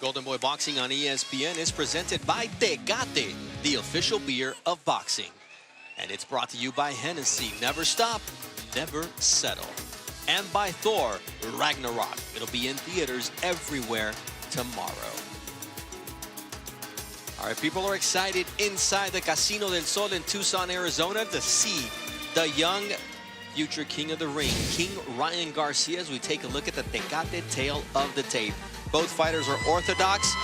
Golden Boy Boxing on ESPN is presented by Tecate, the official beer of boxing. And it's brought to you by Hennessy. Never stop, never settle. And by Thor, Ragnarok. It'll be in theaters everywhere tomorrow. All right, people are excited inside the Casino del Sol in Tucson, Arizona to see the young future king of the ring, King Ryan Garcia, as we take a look at the Tecate tale of the tape. Both fighters are orthodox.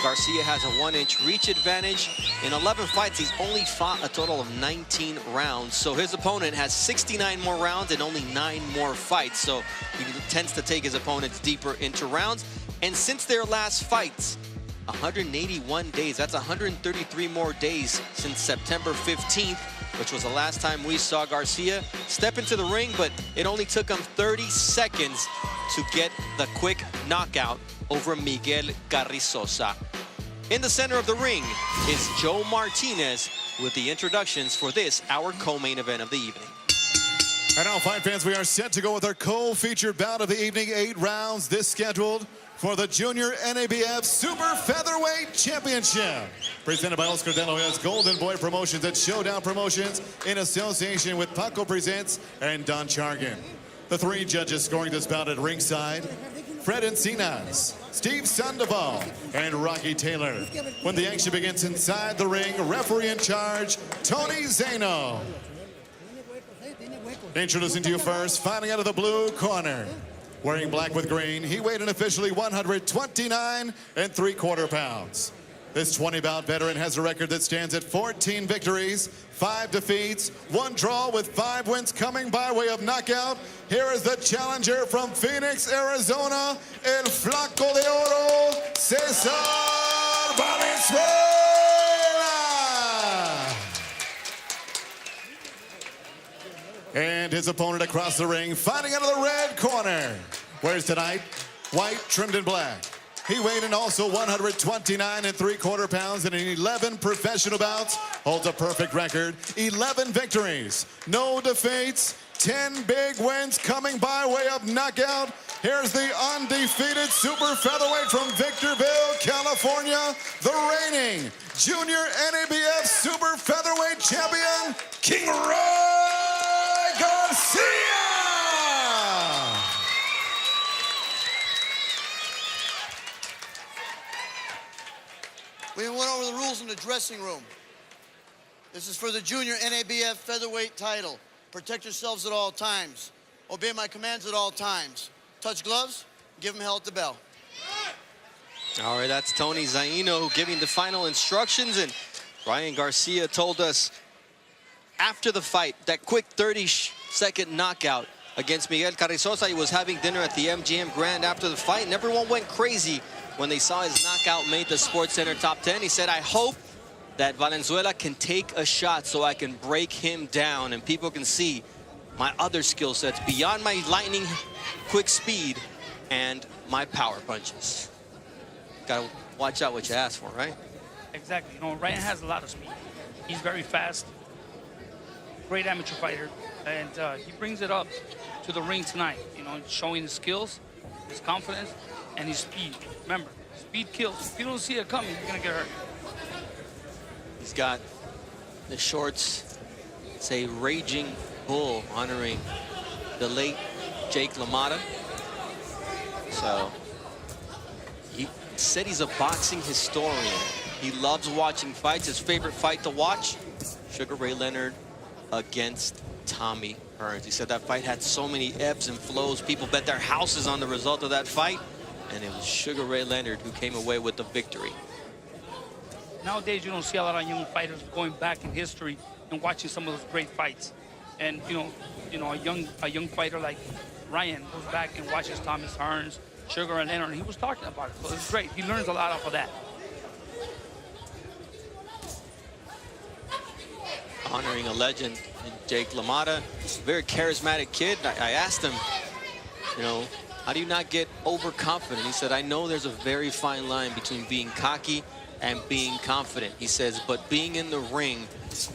Garcia has a 1-inch reach advantage. In 11 fights, he's only fought a total of 19 rounds. So his opponent has 69 more rounds and only 9 more fights. So he tends to take his opponents deeper into rounds. And since their last fights, 181 days, that's 133 more days since September 15th, which was the last time we saw Garcia step into the ring, but it only took him 30 seconds to get the quick knockout over Miguel Carrizosa. In the center of the ring is Joe Martinez with the introductions for this, our co-main event of the evening. And now, fight fans, we are set to go with our co-featured bout of the evening. 8 rounds, this scheduled for the Junior NABF Super Featherweight Championship. Presented by Oscar De La Hoya's Golden Boy Promotions at Showdown Promotions in association with Paco Presents and Don Chargan. The 3 judges scoring this bout at ringside: Fred Encinas, Steve Sandoval, and Rocky Taylor. When the action begins inside the ring, referee in charge, Tony Zano. Introducing to you first, fighting out of the blue corner, wearing black with green, he weighed in officially 129 3/4 pounds. This 20-bout veteran has a record that stands at 14 victories, 5 defeats, 1 draw, with 5 wins coming by way of knockout. Here is the challenger from Phoenix, Arizona, El Flaco de Oro, Cesar Valenzuela. And his opponent across the ring, fighting out of the red corner, wears tonight white trimmed in black. He weighed in also 129 3/4 pounds in 11 professional bouts, holds a perfect record, 11 victories, no defeats, 10 big wins coming by way of knockout. Here's the undefeated super featherweight from Victorville, California, the reigning Junior NABF Super Featherweight Champion, King Ryan Garcia! We went over the rules in the dressing room. This is for the Junior NABF Featherweight title. Protect yourselves at all times. Obey my commands at all times. Touch gloves, give them hell at the bell. All right, that's Tony Zaino giving the final instructions, and Ryan Garcia told us after the fight, that quick 30-second knockout against Miguel Carrizosa. He was having dinner at the MGM Grand after the fight, and everyone went crazy when they saw his knockout made the SportsCenter top 10. He said, I hope that Valenzuela can take a shot so I can break him down and people can see my other skill sets beyond my lightning quick speed and my power punches. Gotta watch out what you ask for, right? Exactly. You know, Ryan has a lot of speed. He's very fast, great amateur fighter, and he brings it up to the ring tonight, you know, showing his skills, his confidence, and his speed. Remember, speed kills. If you don't see it coming, you're gonna get hurt. He's got the shorts, say Raging Bull, honoring the late Jake LaMotta. So he said he's a boxing historian. He loves watching fights. His favorite fight to watch, Sugar Ray Leonard against Tommy Hearns. He said that fight had so many ebbs and flows. People bet their houses on the result of that fight, and it was Sugar Ray Leonard who came away with the victory. Nowadays, you don't see a lot of young fighters going back in history and watching some of those great fights. And you know, a young fighter like Ryan goes back and watches Thomas Hearns, Sugar Ray Leonard, and he was talking about it. So it's great. He learns a lot off of that. Honoring a legend, Jake LaMotta, a very charismatic kid. I asked him, you know, how do you not get overconfident? He said, I know there's a very fine line between being cocky and being confident. He says, but being in the ring,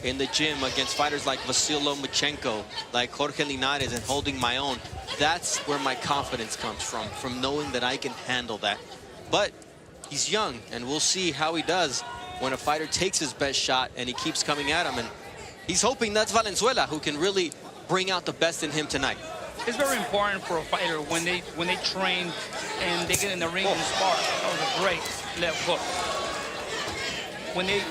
in the gym against fighters like Vasyl Lomachenko, like Jorge Linares, and holding my own, that's where my confidence comes from knowing that I can handle that. But he's young, and we'll see how he does when a fighter takes his best shot and he keeps coming at him. And he's hoping that's Valenzuela who can really bring out the best in him tonight. It's very important for a fighter when they train and they get in the ring and spar. That was a great left hook. When they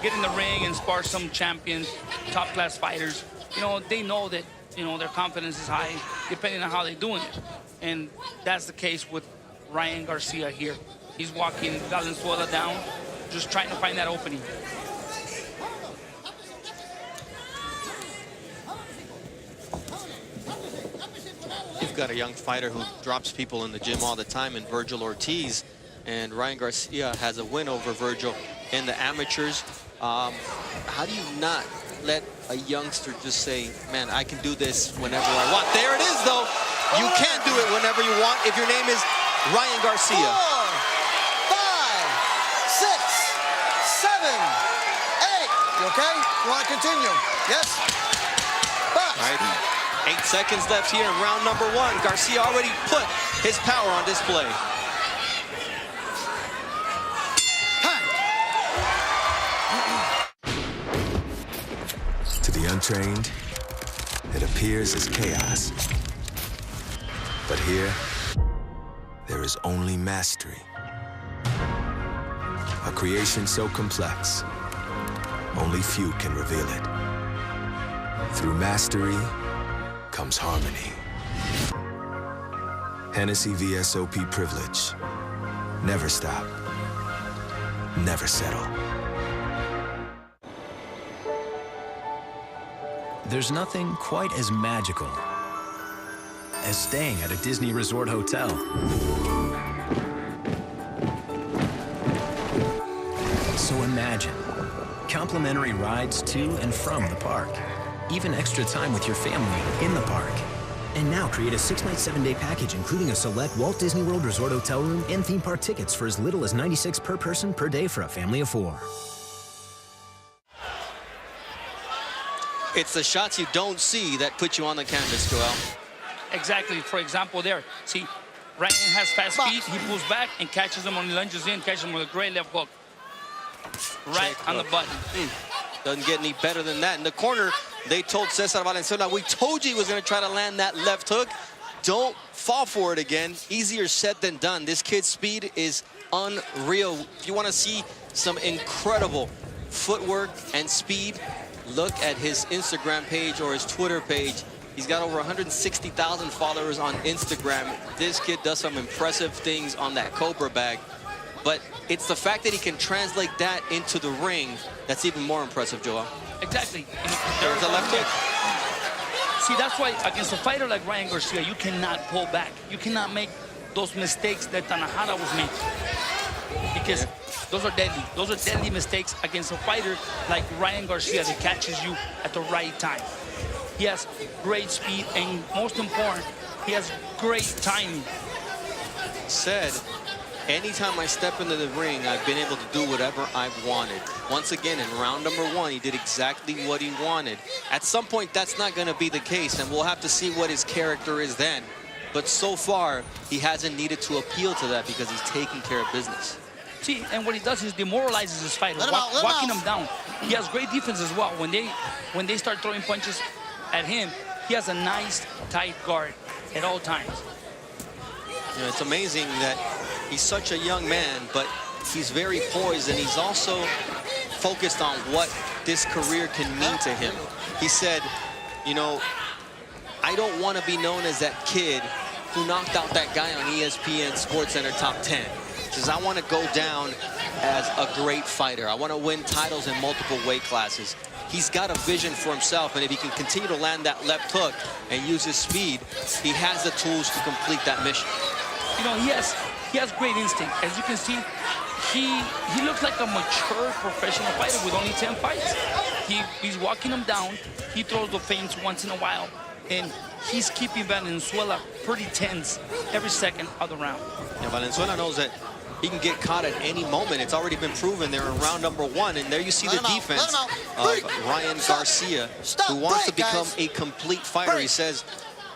get in the ring and spar some champions, top-class fighters, you know, they know that, you know, their confidence is high depending on how they're doing it. And that's the case with Ryan Garcia here. He's walking Valenzuela down, just trying to find that opening. You've got a young fighter who drops people in the gym all the time in Virgil Ortiz, and Ryan Garcia has a win over Virgil in the amateurs. How do you not let a youngster just say, man, I can do this whenever I want? There it is, though. You can do it whenever you want if your name is Ryan Garcia. 4, 5, 6, 7, 8. You okay? You want to continue? Yes? Box. All right. 8 seconds left here in round number 1. Garcia already put his power on display. To the untrained, it appears as chaos. But here, there is only mastery. A creation so complex, only few can reveal it. Through mastery comes harmony. Hennessy VSOP privilege. Never stop. Never settle. There's nothing quite as magical as staying at a Disney Resort hotel. So imagine complimentary rides to and from the park, even extra time with your family in the park. And now create a 6-night, 7-day package, including a select Walt Disney World Resort hotel room and theme park tickets for as little as $96 per person per day for a family of 4. It's the shots you don't see that put you on the canvas, Joel. Exactly. For example, there. See, Ryan has fast feet. He pulls back and catches him when he lunges in, catches him with a great left hook. Right on the button. Doesn't get any better than that. In the corner, they told Cesar Valenzuela, we told you he was going to try to land that left hook. Don't fall for it again. Easier said than done. This kid's speed is unreal. If you want to see some incredible footwork and speed, look at his Instagram page or his Twitter page. He's got over 160,000 followers on Instagram. This kid does some impressive things on that Cobra bag. But it's the fact that he can translate that into the ring that's even more impressive, Joel. Exactly. There's a left hook. See, that's why against a fighter like Ryan Garcia, you cannot pull back. You cannot make those mistakes that Tanajara was making. Because those are deadly. Those are deadly mistakes against a fighter like Ryan Garcia that catches you at the right time. He has great speed, and most important, he has great timing. Said, anytime I step into the ring, I've been able to do whatever I've wanted. Once again, in round number 1, he did exactly what he wanted. At some point, that's not going to be the case, and we'll have to see what his character is then. But so far, he hasn't needed to appeal to that because he's taking care of business. See, and what he does is demoralizes his fighter, walking him down. He has great defense as well. When they start throwing punches at him, he has a nice, tight guard at all times. You know, it's amazing that he's such a young man, but he's very poised, and he's also focused on what this career can mean to him. He said, you know, I don't want to be known as that kid who knocked out that guy on ESPN SportsCenter Top 10. He says, I want to go down as a great fighter. I want to win titles in multiple weight classes. He's got a vision for himself, and if he can continue to land that left hook and use his speed, he has the tools to complete that mission. You know, he has great instinct. As you can see, he looks like a mature professional fighter with only 10 fights. He's walking him down. He throws the feints once in a while, and he's keeping Valenzuela pretty tense every second of the round. Yeah, Valenzuela knows that he can get caught at any moment. It's already been proven there in round number 1, and there you see the defense of Ryan Garcia, who wants to become a complete fighter. He says,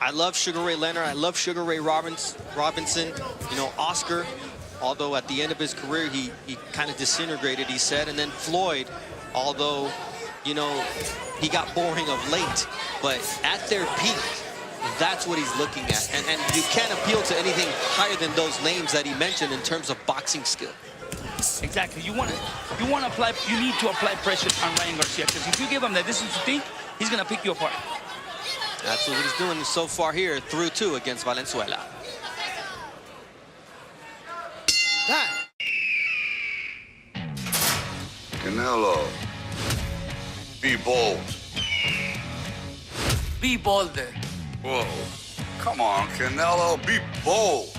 I love Sugar Ray Leonard, I love Sugar Ray Robinson, you know, Oscar. although at the end of his career, he kind of disintegrated, he said. And then Floyd, although, you know, he got boring of late, but at their peak, that's what he's looking at. And you can't appeal to anything higher than those names that he mentioned in terms of boxing skill. Exactly. You need to apply pressure on Ryan Garcia, because if you give him the distance to think, he's going to pick you apart. That's what he's doing so far here through 2 against Valenzuela. Time. Canelo, be bold. Be bolder. Whoa. Come on, Canelo, be bold.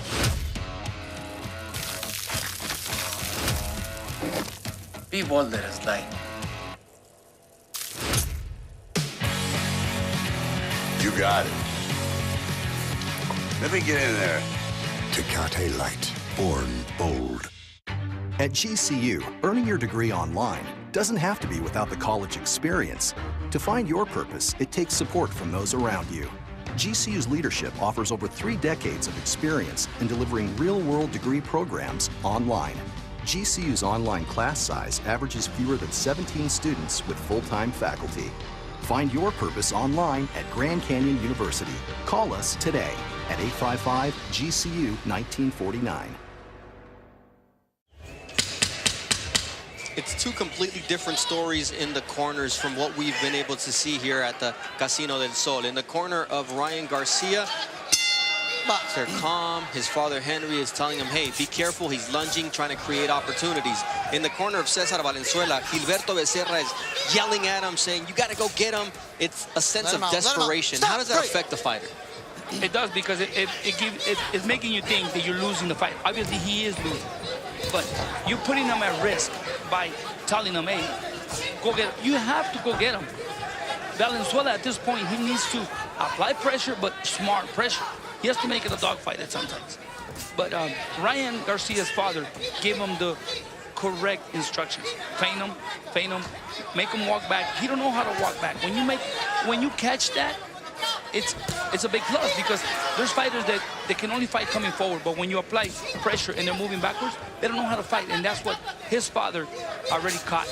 Be bolder, Sly. You got it. Let me get in there. Tecate Light, born bold. At GCU, earning your degree online doesn't have to be without the college experience. To find your purpose, it takes support from those around you. GCU's leadership offers over 3 decades of experience in delivering real-world degree programs online. GCU's online class size averages fewer than 17 students with full-time faculty. Find your purpose online at Grand Canyon University. Call us today at 855-GCU-1949. It's 2 completely different stories in the corners from what we've been able to see here at the Casino del Sol. In the corner of Ryan Garcia, they're calm. His father, Henry, is telling him, hey, be careful. He's lunging, trying to create opportunities. In the corner of Cesar Valenzuela, Gilberto Becerra is yelling at him, saying, you got to go get him. It's a sense of desperation. How does that affect the fighter? It does, because it's making you think that you're losing the fight. Obviously, he is losing. But you're putting him at risk by telling him, hey, go get him. You have to go get him. Valenzuela, at this point, he needs to apply pressure, but smart pressure. He has to make it a dogfight at sometimes. But Ryan Garcia's father gave him the correct instructions. Feint him, make him walk back. He don't know how to walk back. When you catch that, it's a big plus, because there's fighters that they can only fight coming forward, but when you apply pressure and they're moving backwards, they don't know how to fight, and that's what his father already caught.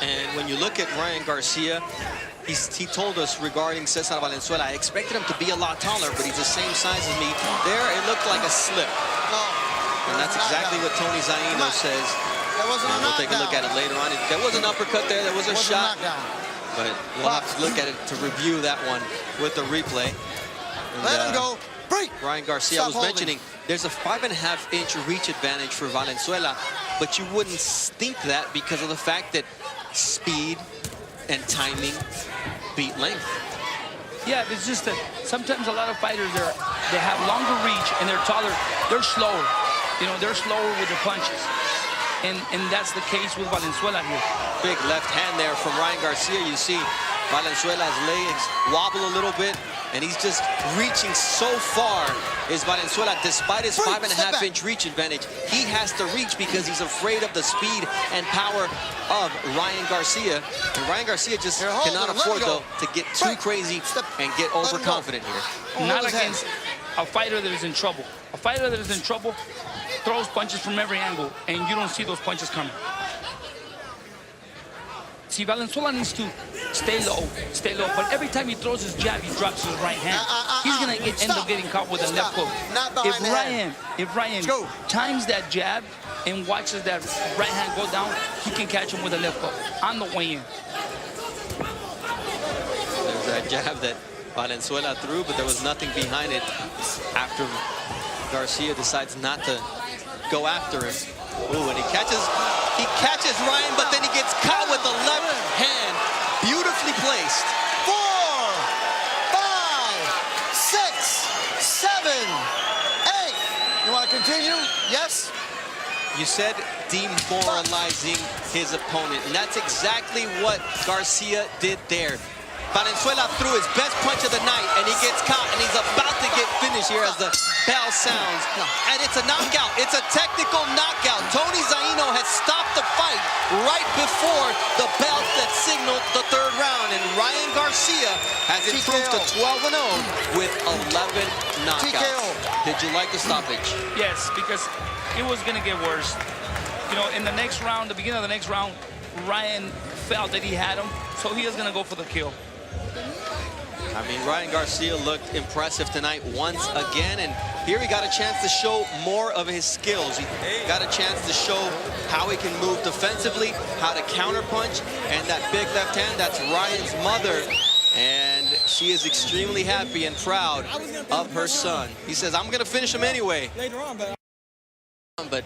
And when you look at Ryan Garcia, he told us regarding Cesar Valenzuela, I expected him to be a lot taller, but he's the same size as me. There, it looked like a slip. And that's exactly what Tony Zaino says. And we'll take a look at it later on. There was an uppercut there. There was a shot. But we'll have to look at it to review that one with the replay. And, let him go. Break. Ryan Garcia was mentioning there's a 5.5-inch reach advantage for Valenzuela, but you wouldn't think that because of the fact that speed and timing beat length. Yeah, it's just that sometimes a lot of fighters, they have longer reach and they're taller. They're slower. You know, they're slower with their punches. And that's the case with Valenzuela here. Big left hand there from Ryan Garcia. You see Valenzuela's legs wobble a little bit, and he's just reaching so far. Is Valenzuela, despite his 5.5-inch reach advantage, he has to reach because he's afraid of the speed and power of Ryan Garcia. And Ryan Garcia just cannot afford, though, to get too crazy and get overconfident here. Not against a fighter that is in trouble. A fighter that is in trouble throws punches from every angle, and you don't see those punches coming. See, Valenzuela needs to stay low, but every time he throws his jab, he drops his right hand. He's gonna end up getting caught with a left hook. If Ryan times that jab and watches that right hand go down, he can catch him with a left hook on the way in. There's that jab that Valenzuela threw, but there was nothing behind it after Garcia decides not to go after him. Ooh, and he catches Ryan, but then he gets caught with the left hand. Beautifully placed. 4, 5, 6, 7, 8. You want to continue? Yes? You said demoralizing his opponent, and that's exactly what Garcia did there. Valenzuela threw his best punch of the night, and he gets caught, and he's about to get finished finish here as the bell sounds. And it's a knockout. It's a technical knockout. Tony Zaino has stopped the fight right before the bell that signaled the third round. And Ryan Garcia has improved to 12-0 with 11 knockouts. Did you like the stoppage? Yes, because it was going to get worse. You know, in the next round, the beginning of the next round, Ryan felt that he had him, so he was going to go for the kill. I mean, Ryan Garcia looked impressive tonight once again, and here he got a chance to show more of his skills. He got a chance to show how he can move defensively, how to counterpunch, and that big left hand, that's Ryan's mother, and she is extremely happy and proud of her son. He says, I'm going to finish him anyway. But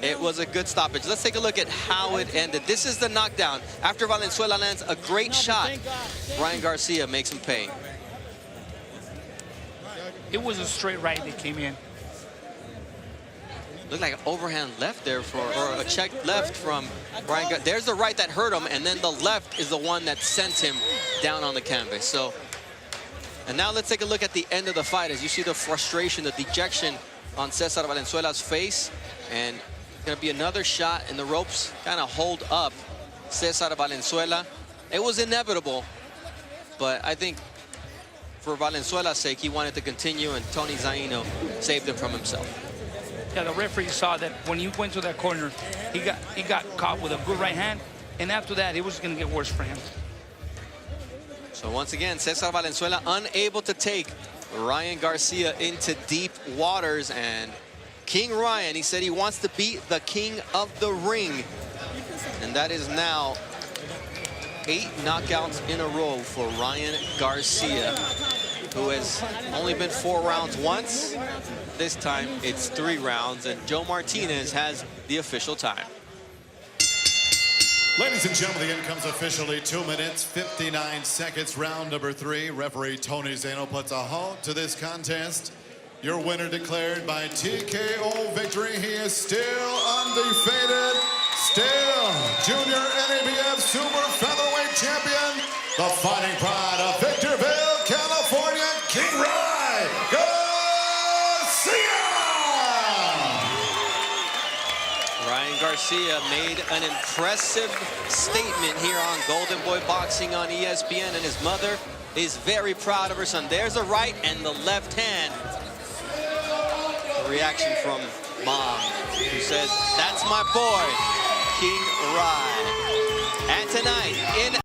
it was a good stoppage. Let's take a look at how it ended. This is the knockdown. After Valenzuela lands a great shot, Ryan Garcia makes him pay. It was a straight right that came in. Looked like an overhand left there, or a check left from Ryan Garcia. There's the right that hurt him, and then the left is the one that sent him down on the canvas. So, and now let's take a look at the end of the fight. As you see the frustration, the dejection on Cesar Valenzuela's face, and gonna be another shot in the ropes, kind of hold up Cesar Valenzuela. It was inevitable, but I think for Valenzuela's sake, he wanted to continue, and Tony Zaino saved him from himself. Yeah, the referee saw that when he went to that corner, he got caught with a good right hand, and after that, it was gonna get worse for him. So once again, Cesar Valenzuela unable to take Ryan Garcia into deep waters, and King Ryan, he said he wants to be the king of the ring. And that is now 8 knockouts in a row for Ryan Garcia, who has only been 4 rounds once. This time it's 3 rounds, and Joe Martinez has the official time. Ladies and gentlemen, the end comes officially 2 minutes, 59 seconds, round number 3. Referee Tony Zaino puts a halt to this contest. Your winner declared by TKO victory. He is still undefeated, still Junior NABF Super Featherweight Champion, the fighting pride of Victorville, California, King Ryan Garcia! Ryan Garcia made an impressive statement here on Golden Boy Boxing on ESPN, and his mother is very proud of her son. There's a right and the left hand. A reaction from mom, who says, that's my boy, King Ryan. And tonight in